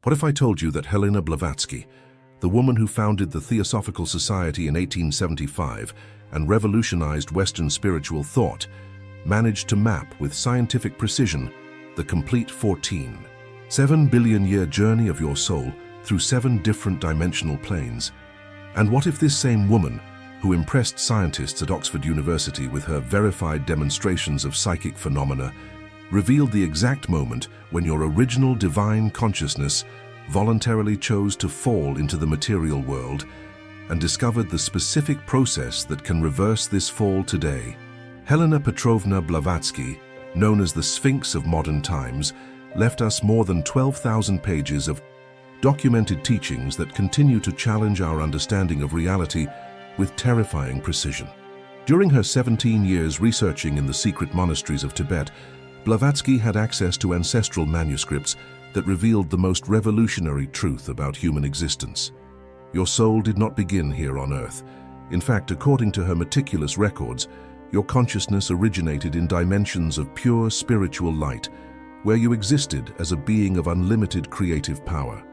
What if I told you that Helena Blavatsky, the woman who founded the Theosophical Society in 1875 and revolutionized Western spiritual thought, managed to map with scientific precision the complete 7 billion-year journey of your soul through 7 different dimensional planes? And what if this same woman, who impressed scientists at Oxford University with her verified demonstrations of psychic phenomena, revealed the exact moment when your original divine consciousness voluntarily chose to fall into the material world and discovered the specific process that can reverse this fall today? Helena Petrovna Blavatsky, known as the Sphinx of modern times, left us more than 12,000 pages of documented teachings that continue to challenge our understanding of reality with terrifying precision. During her 17 years researching in the secret monasteries of Tibet, Blavatsky had access to ancestral manuscripts that revealed the most revolutionary truth about human existence. Your soul did not begin here on Earth. In fact, according to her meticulous records, your consciousness originated in dimensions of pure spiritual light, where you existed as a being of unlimited creative power.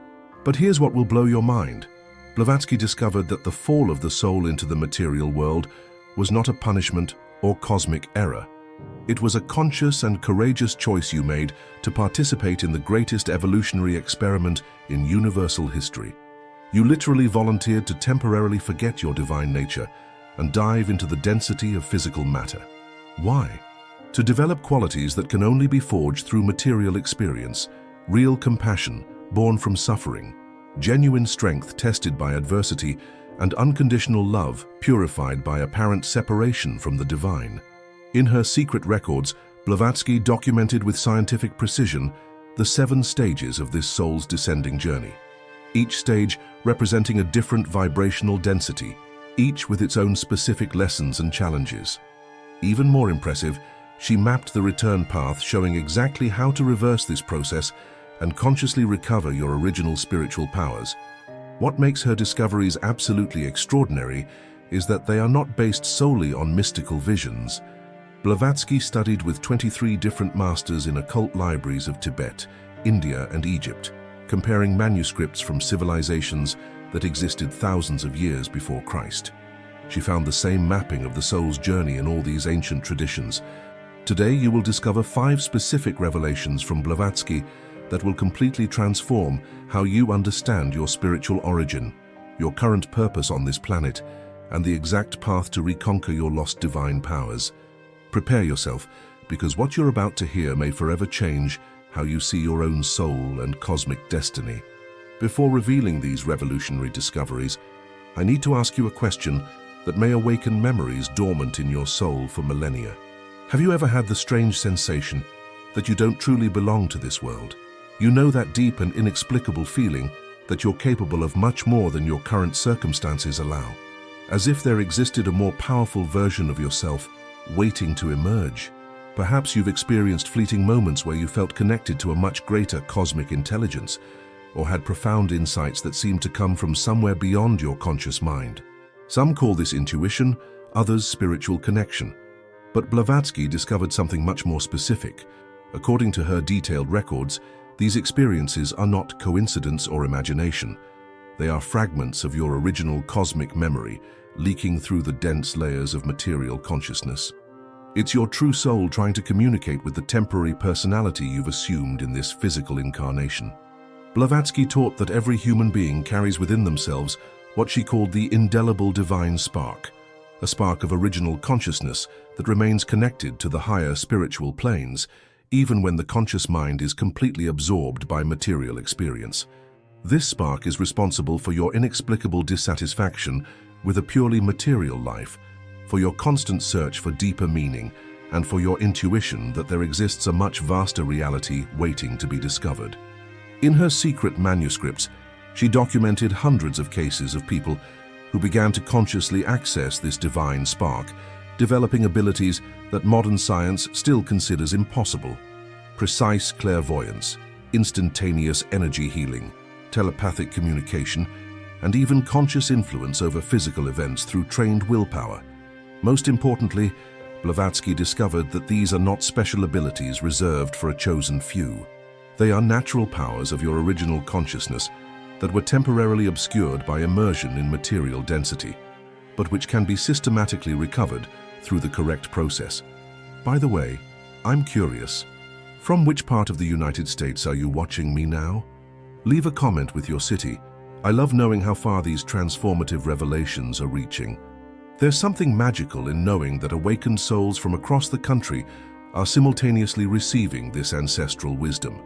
But here's what will blow your mind. Blavatsky discovered that the fall of the soul into the material world was not a punishment or cosmic error. It was a conscious and courageous choice you made to participate in the greatest evolutionary experiment in universal history. You literally volunteered to temporarily forget your divine nature and dive into the density of physical matter. Why? To develop qualities that can only be forged through material experience, real compassion born from suffering, genuine strength tested by adversity, and unconditional love purified by apparent separation from the divine. In her secret records, Blavatsky documented with scientific precision the 7 stages of this soul's descending journey, each stage representing a different vibrational density, each with its own specific lessons and challenges. Even more impressive, she mapped the return path, showing exactly how to reverse this process and consciously recover your original spiritual powers. What makes her discoveries absolutely extraordinary is that they are not based solely on mystical visions. Blavatsky studied with 23 different masters in occult libraries of Tibet, India, and Egypt, comparing manuscripts from civilizations that existed thousands of years before Christ. She found the same mapping of the soul's journey in all these ancient traditions. Today, you will discover 5 specific revelations from Blavatsky that will completely transform how you understand your spiritual origin, your current purpose on this planet, and the exact path to reconquer your lost divine powers. Prepare yourself, because what you're about to hear may forever change how you see your own soul and cosmic destiny. Before revealing these revolutionary discoveries, I need to ask you a question that may awaken memories dormant in your soul for millennia. Have you ever had the strange sensation that you don't truly belong to this world? You know that deep and inexplicable feeling that you're capable of much more than your current circumstances allow, as if there existed a more powerful version of yourself waiting to emerge. Perhaps you've experienced fleeting moments where you felt connected to a much greater cosmic intelligence, or had profound insights that seemed to come from somewhere beyond your conscious mind. Some call this intuition, others spiritual connection. But Blavatsky discovered something much more specific. According to her detailed records, these experiences are not coincidence or imagination. They are fragments of your original cosmic memory, leaking through the dense layers of material consciousness. It's your true soul trying to communicate with the temporary personality you've assumed in this physical incarnation. Blavatsky taught that every human being carries within themselves what she called the indelible divine spark, a spark of original consciousness that remains connected to the higher spiritual planes, even when the conscious mind is completely absorbed by material experience. This spark is responsible for your inexplicable dissatisfaction with a purely material life, for your constant search for deeper meaning, and for your intuition that there exists a much vaster reality waiting to be discovered. In her secret manuscripts, she documented hundreds of cases of people who began to consciously access this divine spark, developing abilities that modern science still considers impossible. Precise clairvoyance, instantaneous energy healing, telepathic communication, and even conscious influence over physical events through trained willpower. Most importantly, Blavatsky discovered that these are not special abilities reserved for a chosen few. They are natural powers of your original consciousness that were temporarily obscured by immersion in material density, but which can be systematically recovered through the correct process. By the way, I'm curious, from which part of the United States are you watching me now? Leave a comment with your city. I love knowing how far these transformative revelations are reaching. There's something magical in knowing that awakened souls from across the country are simultaneously receiving this ancestral wisdom.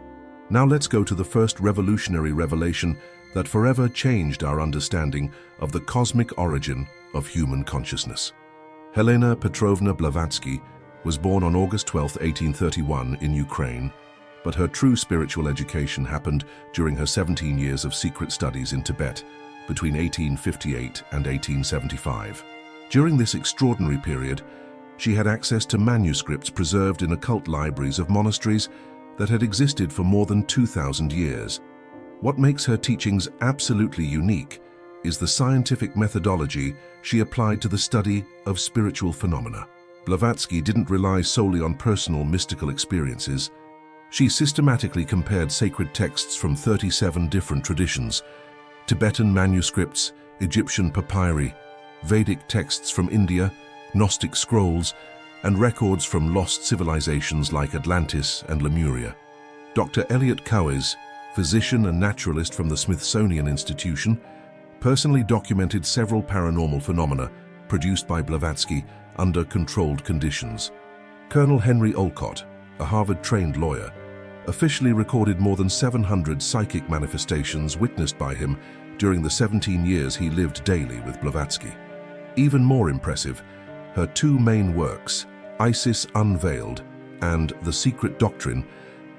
Now let's go to the first revolutionary revelation that forever changed our understanding of the cosmic origin of human consciousness. Helena Petrovna Blavatsky was born on August 12, 1831 in Ukraine, but her true spiritual education happened during her 17 years of secret studies in Tibet between 1858 and 1875. During this extraordinary period, she had access to manuscripts preserved in occult libraries of monasteries that had existed for more than 2,000 years. What makes her teachings absolutely unique is the scientific methodology she applied to the study of spiritual phenomena. Blavatsky didn't rely solely on personal mystical experiences. She systematically compared sacred texts from 37 different traditions: Tibetan manuscripts, Egyptian papyri, Vedic texts from India, Gnostic scrolls, and records from lost civilizations like Atlantis and Lemuria. Dr. Elliot Cowes, physician and naturalist from the Smithsonian Institution, personally documented several paranormal phenomena produced by Blavatsky under controlled conditions. Colonel Henry Olcott, a Harvard-trained lawyer, officially recorded more than 700 psychic manifestations witnessed by him during the 17 years he lived daily with Blavatsky. Even more impressive, her two main works, Isis Unveiled and The Secret Doctrine,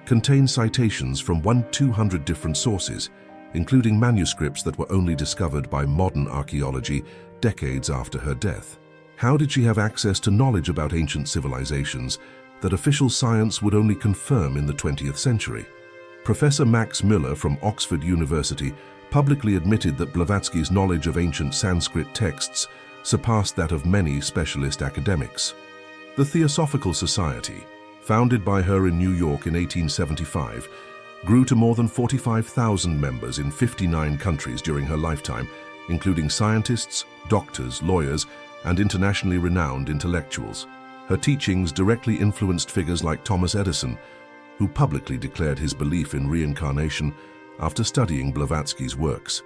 contain citations from 200 different sources, including manuscripts that were only discovered by modern archaeology decades after her death. How did she have access to knowledge about ancient civilizations that official science would only confirm in the 20th century? Professor Max Müller from Oxford University publicly admitted that Blavatsky's knowledge of ancient Sanskrit texts surpassed that of many specialist academics. The Theosophical Society, founded by her in New York in 1875, grew to more than 45,000 members in 59 countries during her lifetime, including scientists, doctors, lawyers, and internationally renowned intellectuals. Her teachings directly influenced figures like Thomas Edison, who publicly declared his belief in reincarnation after studying Blavatsky's works.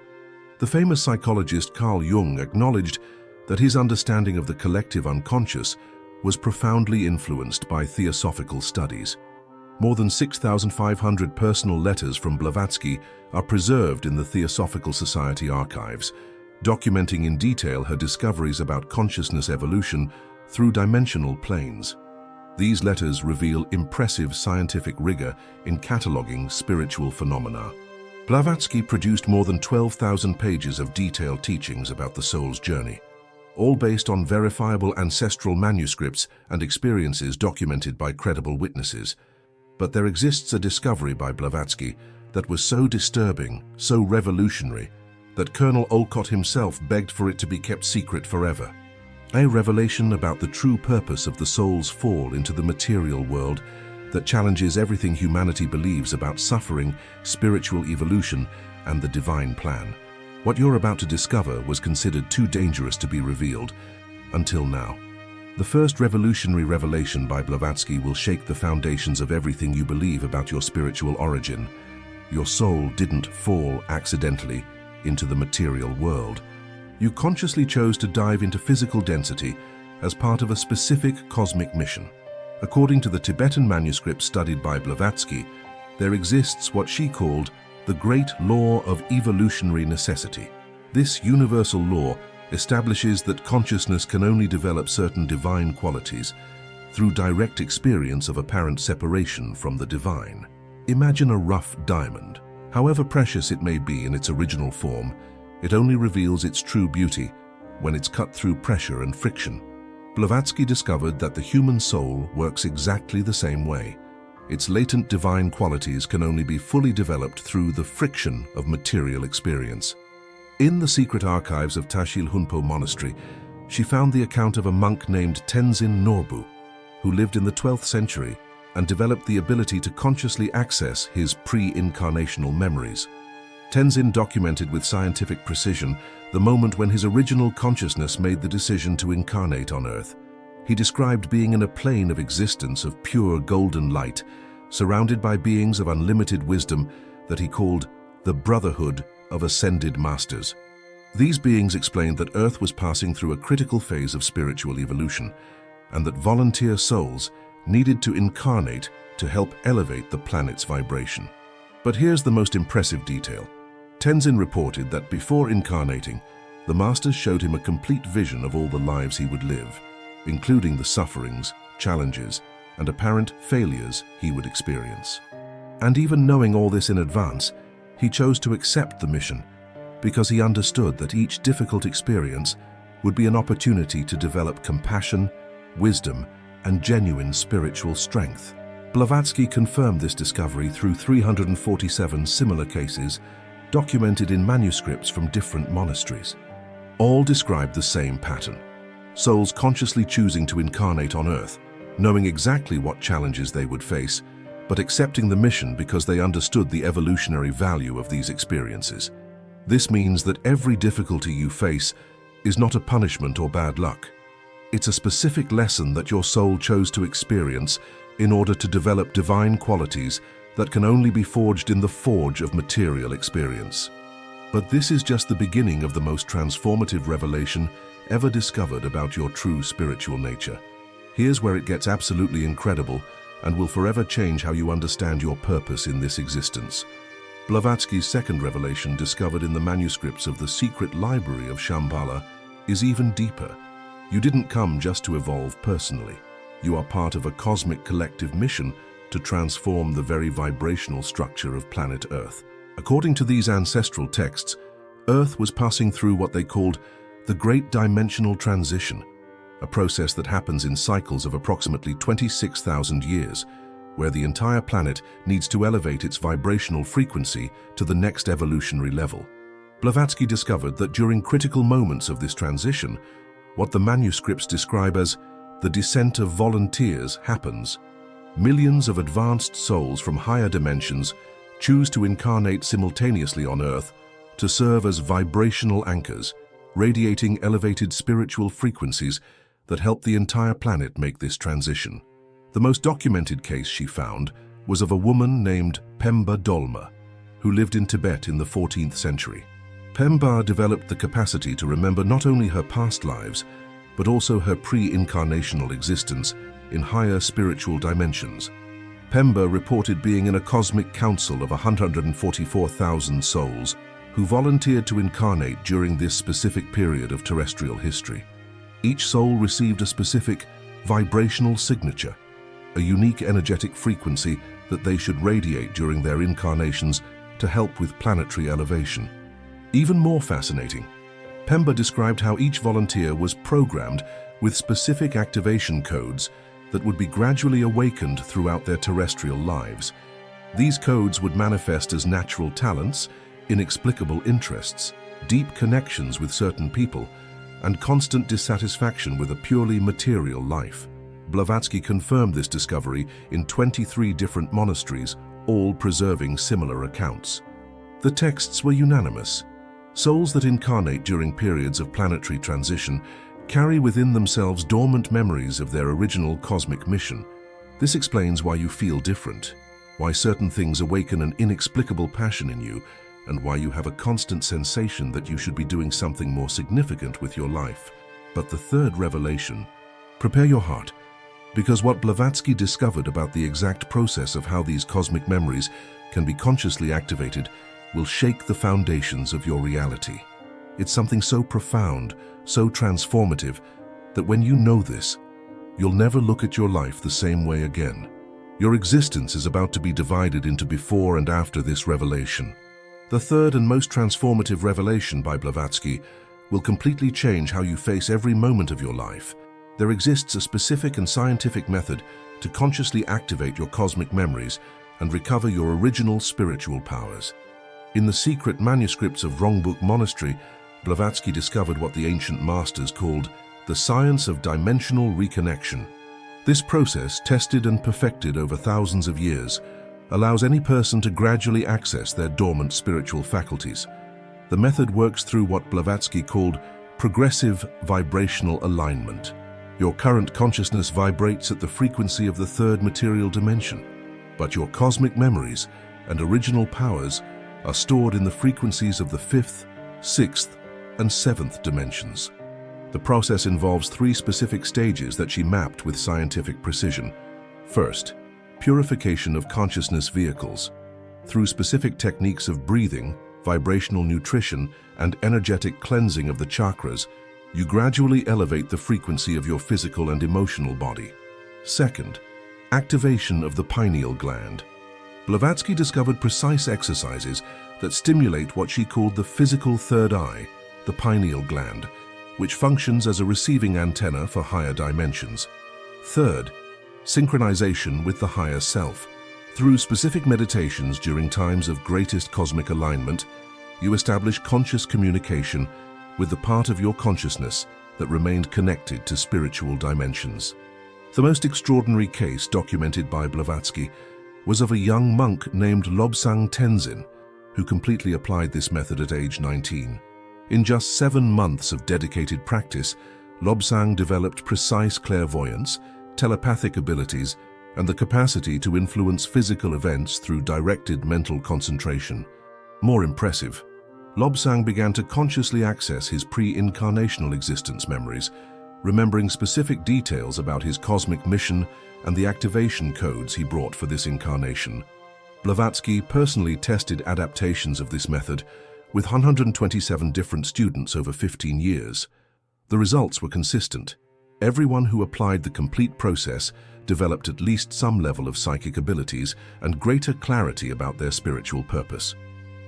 The famous psychologist Carl Jung acknowledged that his understanding of the collective unconscious was profoundly influenced by theosophical studies. More than 6,500 personal letters from Blavatsky are preserved in the Theosophical Society archives, documenting in detail her discoveries about consciousness evolution through dimensional planes. These letters reveal impressive scientific rigor in cataloging spiritual phenomena. Blavatsky produced more than 12,000 pages of detailed teachings about the soul's journey, all based on verifiable ancestral manuscripts and experiences documented by credible witnesses. But there exists a discovery by Blavatsky that was so disturbing, so revolutionary, that Colonel Olcott himself begged for it to be kept secret forever. A revelation about the true purpose of the soul's fall into the material world that challenges everything humanity believes about suffering, spiritual evolution, and the divine plan. What you're about to discover was considered too dangerous to be revealed, until now. The first revolutionary revelation by Blavatsky will shake the foundations of everything you believe about your spiritual origin. Your soul didn't fall accidentally into the material world. You consciously chose to dive into physical density as part of a specific cosmic mission. According to the Tibetan manuscript studied by Blavatsky, there exists what she called the great law of evolutionary necessity. This universal law establishes that consciousness can only develop certain divine qualities through direct experience of apparent separation from the divine. Imagine a rough diamond. However precious it may be in its original form, it only reveals its true beauty when it's cut through pressure and friction. Blavatsky discovered that the human soul works exactly the same way. Its latent divine qualities can only be fully developed through the friction of material experience. In the secret archives of Tashil Hunpo Monastery, she found the account of a monk named Tenzin Norbu, who lived in the 12th century and developed the ability to consciously access his pre-incarnational memories. Tenzin documented with scientific precision the moment when his original consciousness made the decision to incarnate on Earth. He described being in a plane of existence of pure golden light, surrounded by beings of unlimited wisdom that he called the Brotherhood of Ascended Masters. These beings explained that Earth was passing through a critical phase of spiritual evolution, and that volunteer souls needed to incarnate to help elevate the planet's vibration. But here's the most impressive detail. Tenzin reported that before incarnating, the Masters showed him a complete vision of all the lives he would live, including the sufferings, challenges, and apparent failures he would experience. And even knowing all this in advance, he chose to accept the mission because he understood that each difficult experience would be an opportunity to develop compassion, wisdom, and genuine spiritual strength. Blavatsky confirmed this discovery through 347 similar cases documented in manuscripts from different monasteries. All described the same pattern: souls consciously choosing to incarnate on Earth, knowing exactly what challenges they would face, but accepting the mission because they understood the evolutionary value of these experiences. This means that every difficulty you face is not a punishment or bad luck. It's a specific lesson that your soul chose to experience in order to develop divine qualities that can only be forged in the forge of material experience. But this is just the beginning of the most transformative revelation ever discovered about your true spiritual nature. Here's where it gets absolutely incredible and will forever change how you understand your purpose in this existence. Blavatsky's second revelation, discovered in the manuscripts of the secret library of Shambhala, is even deeper. You didn't come just to evolve personally. You are part of a cosmic collective mission to transform the very vibrational structure of planet Earth. According to these ancestral texts, Earth was passing through what they called the Great Dimensional Transition, a process that happens in cycles of approximately 26,000 years, where the entire planet needs to elevate its vibrational frequency to the next evolutionary level. Blavatsky discovered that during critical moments of this transition, what the manuscripts describe as the descent of volunteers happens. Millions of advanced souls from higher dimensions choose to incarnate simultaneously on Earth to serve as vibrational anchors, radiating elevated spiritual frequencies that help the entire planet make this transition. The most documented case she found was of a woman named Pemba Dolma, who lived in Tibet in the 14th century. Pemba developed the capacity to remember not only her past lives, but also her pre-incarnational existence in higher spiritual dimensions. Pemba reported being in a cosmic council of 144,000 souls who volunteered to incarnate during this specific period of terrestrial history. Each soul received a specific vibrational signature, a unique energetic frequency that they should radiate during their incarnations to help with planetary elevation. Even more fascinating, Pemba described how each volunteer was programmed with specific activation codes that would be gradually awakened throughout their terrestrial lives. These codes would manifest as natural talents, inexplicable interests, deep connections with certain people, and constant dissatisfaction with a purely material life. Blavatsky confirmed this discovery in 23 different monasteries, all preserving similar accounts. The texts were unanimous. Souls that incarnate during periods of planetary transition carry within themselves dormant memories of their original cosmic mission. This explains why you feel different, why certain things awaken an inexplicable passion in you, and why you have a constant sensation that you should be doing something more significant with your life. But the third revelation, prepare your heart, because what Blavatsky discovered about the exact process of how these cosmic memories can be consciously activated will shake the foundations of your reality. It's something so profound, so transformative, that when you know this, you'll never look at your life the same way again. Your existence is about to be divided into before and after this revelation. The third and most transformative revelation by Blavatsky will completely change how you face every moment of your life. There exists a specific and scientific method to consciously activate your cosmic memories and recover your original spiritual powers. In the secret manuscripts of Rongbuk Monastery, Blavatsky discovered what the ancient masters called the science of dimensional reconnection. This process, tested and perfected over thousands of years, allows any person to gradually access their dormant spiritual faculties. The method works through what Blavatsky called progressive vibrational alignment. Your current consciousness vibrates at the frequency of the third material dimension, but your cosmic memories and original powers are stored in the frequencies of the fifth, sixth, and seventh dimensions. The process involves 3 specific stages that she mapped with scientific precision. First, purification of consciousness vehicles. Through specific techniques of breathing, vibrational nutrition, and energetic cleansing of the chakras, you gradually elevate the frequency of your physical and emotional body. Second, activation of the pineal gland. Blavatsky discovered precise exercises that stimulate what she called the physical third eye, the pineal gland, which functions as a receiving antenna for higher dimensions. Third, synchronization with the higher self. Through specific meditations during times of greatest cosmic alignment, you establish conscious communication with the part of your consciousness that remained connected to spiritual dimensions. The most extraordinary case documented by Blavatsky was of a young monk named Lobsang Tenzin, who completely applied this method at age 19. In just 7 months of dedicated practice, Lobsang developed precise clairvoyance, telepathic abilities, and the capacity to influence physical events through directed mental concentration. More impressive, Lobsang began to consciously access his pre-incarnational existence memories, remembering specific details about his cosmic mission and the activation codes he brought for this incarnation. Blavatsky personally tested adaptations of this method with 127 different students over 15 years. The results were consistent. Everyone who applied the complete process developed at least some level of psychic abilities and greater clarity about their spiritual purpose.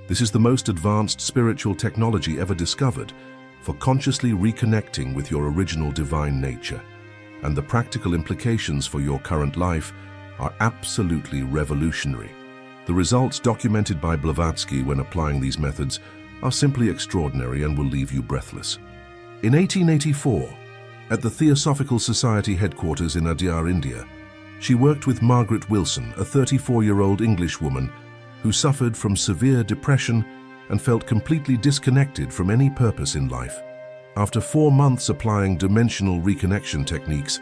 This is the most advanced spiritual technology ever discovered for consciously reconnecting with your original divine nature, and the practical implications for your current life are absolutely revolutionary. The results documented by Blavatsky when applying these methods are simply extraordinary and will leave you breathless. In 1884, at the Theosophical Society headquarters in Adyar, India, she worked with Margaret Wilson, a 34-year-old English woman who suffered from severe depression and felt completely disconnected from any purpose in life. After 4 months applying dimensional reconnection techniques,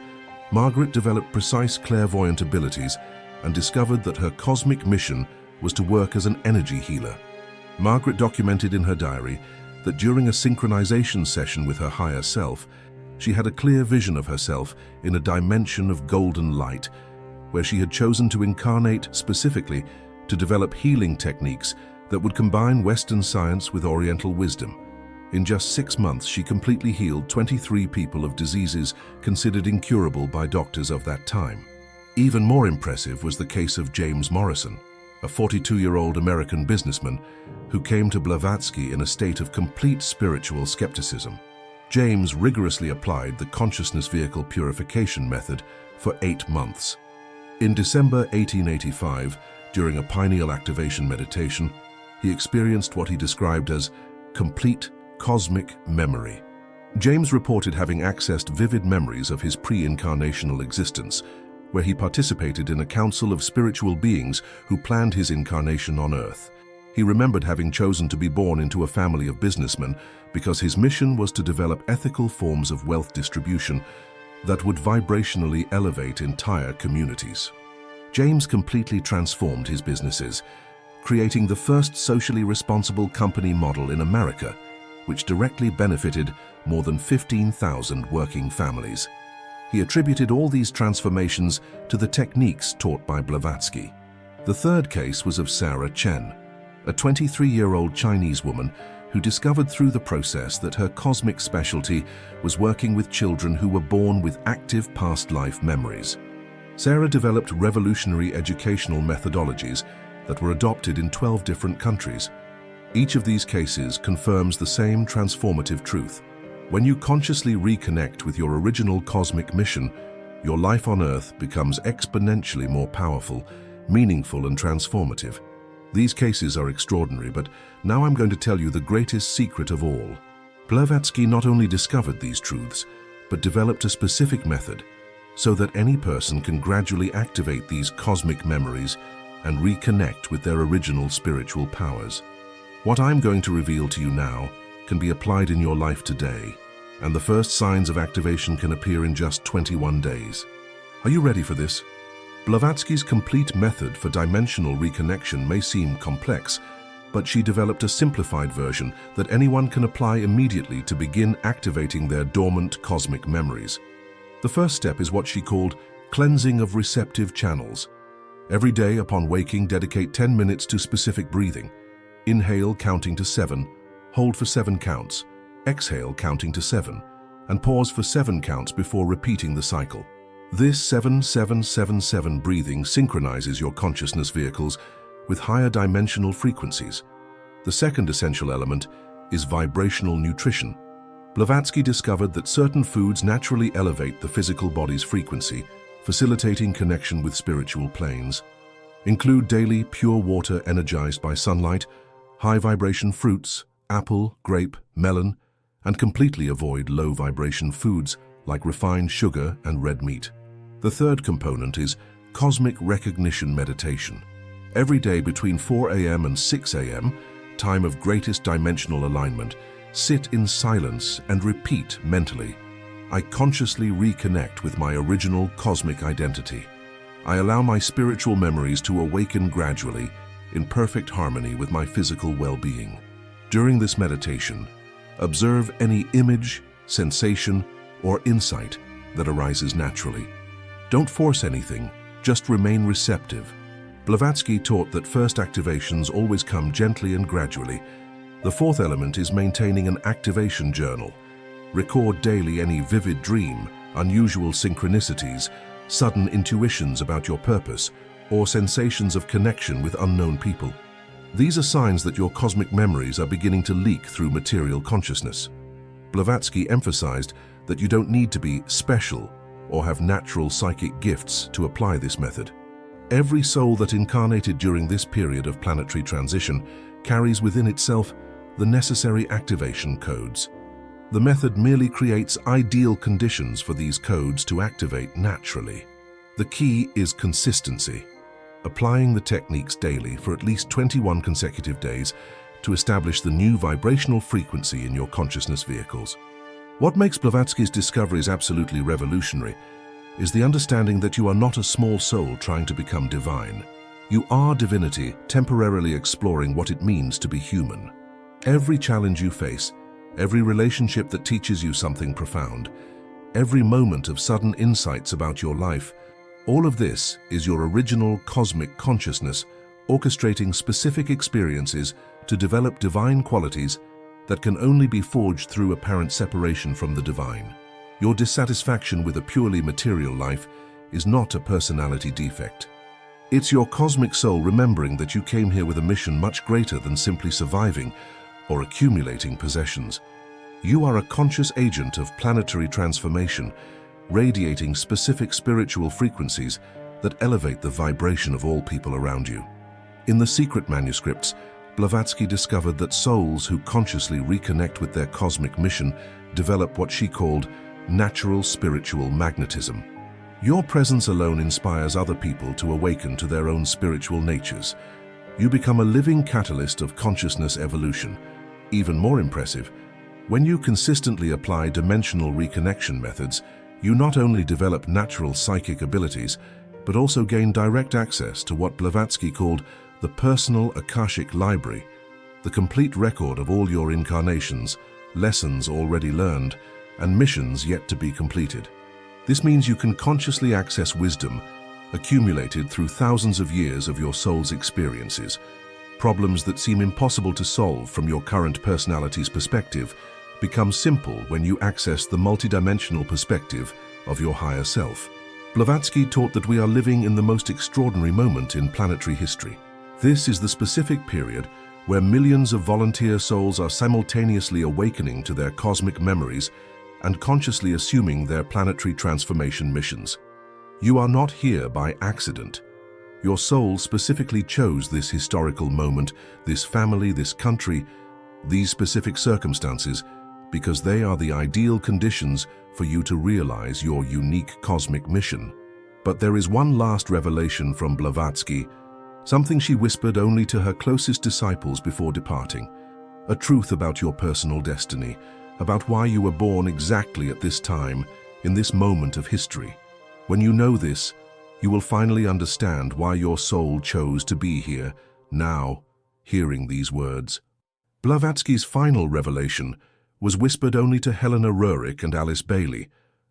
Margaret developed precise clairvoyant abilities and discovered that her cosmic mission was to work as an energy healer. Margaret documented in her diary that during a synchronization session with her higher self, she had a clear vision of herself in a dimension of golden light, where she had chosen to incarnate specifically to develop healing techniques that would combine Western science with Oriental wisdom. In just 6 months, she completely healed 23 people of diseases considered incurable by doctors of that time. Even more impressive was the case of James Morrison, a 42-year-old American businessman who came to Blavatsky in a state of complete spiritual skepticism. James rigorously applied the consciousness vehicle purification method for 8 months. In December 1885, during a pineal activation meditation, he experienced what he described as complete cosmic memory. James reported having accessed vivid memories of his pre-incarnational existence, where he participated in a council of spiritual beings who planned his incarnation on Earth. He remembered having chosen to be born into a family of businessmen because his mission was to develop ethical forms of wealth distribution that would vibrationally elevate entire communities. James completely transformed his businesses, creating the first socially responsible company model in America, which directly benefited more than 15,000 working families. He attributed all these transformations to the techniques taught by Blavatsky. The third case was of Sarah Chen, a 23-year-old Chinese woman who discovered through the process that her cosmic specialty was working with children who were born with active past life memories. Sarah developed revolutionary educational methodologies that were adopted in 12 different countries. Each of these cases confirms the same transformative truth. When you consciously reconnect with your original cosmic mission, your life on Earth becomes exponentially more powerful, meaningful, and transformative. These cases are extraordinary, but now I'm going to tell you the greatest secret of all. Blavatsky not only discovered these truths, but developed a specific method so that any person can gradually activate these cosmic memories and reconnect with their original spiritual powers. What I'm going to reveal to you now can be applied in your life today, and the first signs of activation can appear in just 21 days. Are you ready for this? Blavatsky's complete method for dimensional reconnection may seem complex, but she developed a simplified version that anyone can apply immediately to begin activating their dormant cosmic memories. The first step is what she called cleansing of receptive channels. Every day upon waking, dedicate 10 minutes to specific breathing. Inhale, counting to 7, hold for 7 counts, exhale, counting to 7, and pause for 7 counts before repeating the cycle. This 7-7-7-7 breathing synchronizes your consciousness vehicles with higher dimensional frequencies. The second essential element is vibrational nutrition. Blavatsky discovered that certain foods naturally elevate the physical body's frequency, facilitating connection with spiritual planes. Include daily pure water energized by sunlight, high-vibration fruits, apple, grape, melon, and completely avoid low-vibration foods like refined sugar and red meat. The third component is cosmic recognition meditation. Every day between 4 a.m. and 6 a.m., time of greatest dimensional alignment, sit in silence and repeat mentally, I consciously reconnect with my original cosmic identity. I allow my spiritual memories to awaken gradually, in perfect harmony with my physical well-being. During this meditation, observe any image, sensation, or insight that arises naturally. Don't force anything, just remain receptive. Blavatsky taught that first activations always come gently and gradually. The fourth element is maintaining an activation journal. Record daily any vivid dream, unusual synchronicities, sudden intuitions about your purpose, or sensations of connection with unknown people. These are signs that your cosmic memories are beginning to leak through material consciousness. Blavatsky emphasized that you don't need to be special or have natural psychic gifts to apply this method. Every soul that incarnated during this period of planetary transition carries within itself the necessary activation codes. The method merely creates ideal conditions for these codes to activate naturally. The key is consistency, applying the techniques daily for at least 21 consecutive days to establish the new vibrational frequency in your consciousness vehicles. What makes Blavatsky's discoveries absolutely revolutionary is the understanding that you are not a small soul trying to become divine. You are divinity temporarily exploring what it means to be human. Every challenge you face, every relationship that teaches you something profound, every moment of sudden insights about your life, all of this is your original cosmic consciousness orchestrating specific experiences to develop divine qualities that can only be forged through apparent separation from the divine. Your dissatisfaction with a purely material life is not a personality defect. It's your cosmic soul remembering that you came here with a mission much greater than simply surviving or accumulating possessions. You are a conscious agent of planetary transformation, radiating specific spiritual frequencies that elevate the vibration of all people around you. In the secret manuscripts, Blavatsky discovered that souls who consciously reconnect with their cosmic mission develop what she called natural spiritual magnetism. Your presence alone inspires other people to awaken to their own spiritual natures. You become a living catalyst of consciousness evolution. Even more impressive, when you consistently apply dimensional reconnection methods, you not only develop natural psychic abilities, but also gain direct access to what Blavatsky called the personal Akashic library, the complete record of all your incarnations, lessons already learned, and missions yet to be completed. This means you can consciously access wisdom accumulated through thousands of years of your soul's experiences. Problems that seem impossible to solve from your current personality's perspective become simple when you access the multidimensional perspective of your higher self. Blavatsky taught that we are living in the most extraordinary moment in planetary history. This is the specific period where millions of volunteer souls are simultaneously awakening to their cosmic memories and consciously assuming their planetary transformation missions. You are not here by accident. Your soul specifically chose this historical moment, this family, this country, these specific circumstances, because they are the ideal conditions for you to realize your unique cosmic mission. But there is one last revelation from Blavatsky, something she whispered only to her closest disciples before departing. A truth about your personal destiny, about why you were born exactly at this time, in this moment of history. When you know this, you will finally understand why your soul chose to be here, now, hearing these words. Blavatsky's final revelation was whispered only to Helena and Alice Bailey,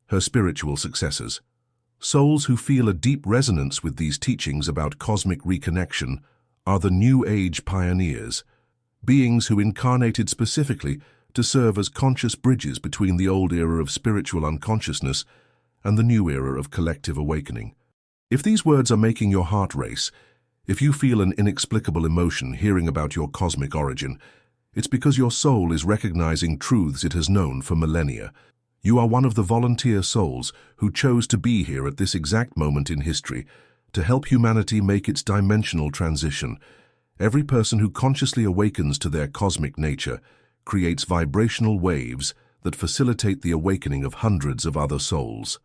her spiritual successors. Souls who feel a deep resonance with these teachings about cosmic reconnection are the New Age pioneers, beings who incarnated specifically to serve as conscious bridges between the old era of spiritual unconsciousness and the new era of collective awakening. If these words are making your heart race, if you feel an inexplicable emotion hearing about your cosmic origin, it's because your soul is recognizing truths it has known for millennia. You are one of the volunteer souls who chose to be here at this exact moment in history to help humanity make its dimensional transition. Every person who consciously awakens to their cosmic nature creates vibrational waves that facilitate the awakening of hundreds of other souls.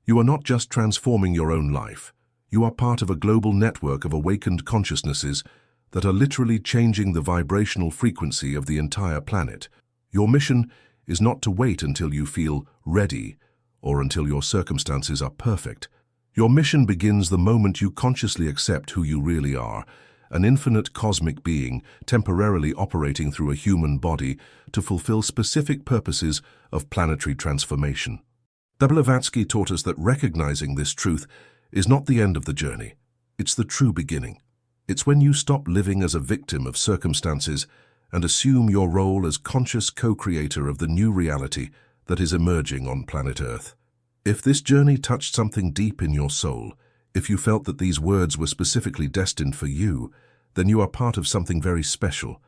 You are not just transforming your own life. You are part of a global network of awakened consciousnesses that are literally changing the vibrational frequency of the entire planet. Your mission is not to wait until you feel ready or until your circumstances are perfect. Your mission begins the moment you consciously accept who you really are, an infinite cosmic being temporarily operating through a human body to fulfill specific purposes of planetary transformation. Blavatsky taught us that recognizing this truth is not the end of the journey. It's the true beginning. It's when you stop living as a victim of circumstances and assume your role as conscious co-creator of the new reality that is emerging on planet Earth. If this journey touched something deep in your soul, if you felt that these words were specifically destined for you, then you are part of something very special.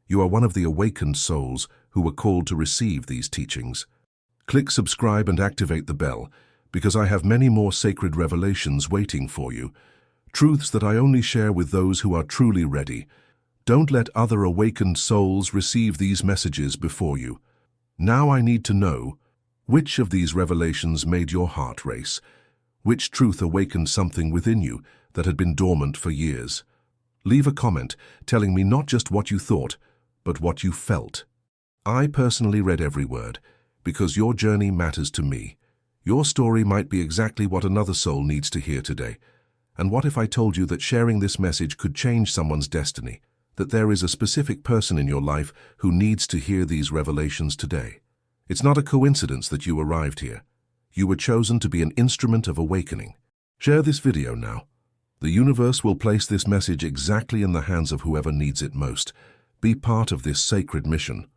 You are one of the awakened souls who were called to receive these teachings. Click subscribe and activate the bell, because I have many more sacred revelations waiting for you, truths that I only share with those who are truly ready. Don't let other awakened souls receive these messages before you. Now I need to know, which of these revelations made your heart race? Which truth awakened something within you that had been dormant for years? Leave a comment telling me not just what you thought, but what you felt. I personally read every word, because your journey matters to me. Your story might be exactly what another soul needs to hear today. And what if I told you that sharing this message could change someone's destiny? That there is a specific person in your life who needs to hear these revelations today? It's not a coincidence that you arrived here. You were chosen to be an instrument of awakening. Share this video now. The universe will place this message exactly in the hands of whoever needs it most. Be part of this sacred mission.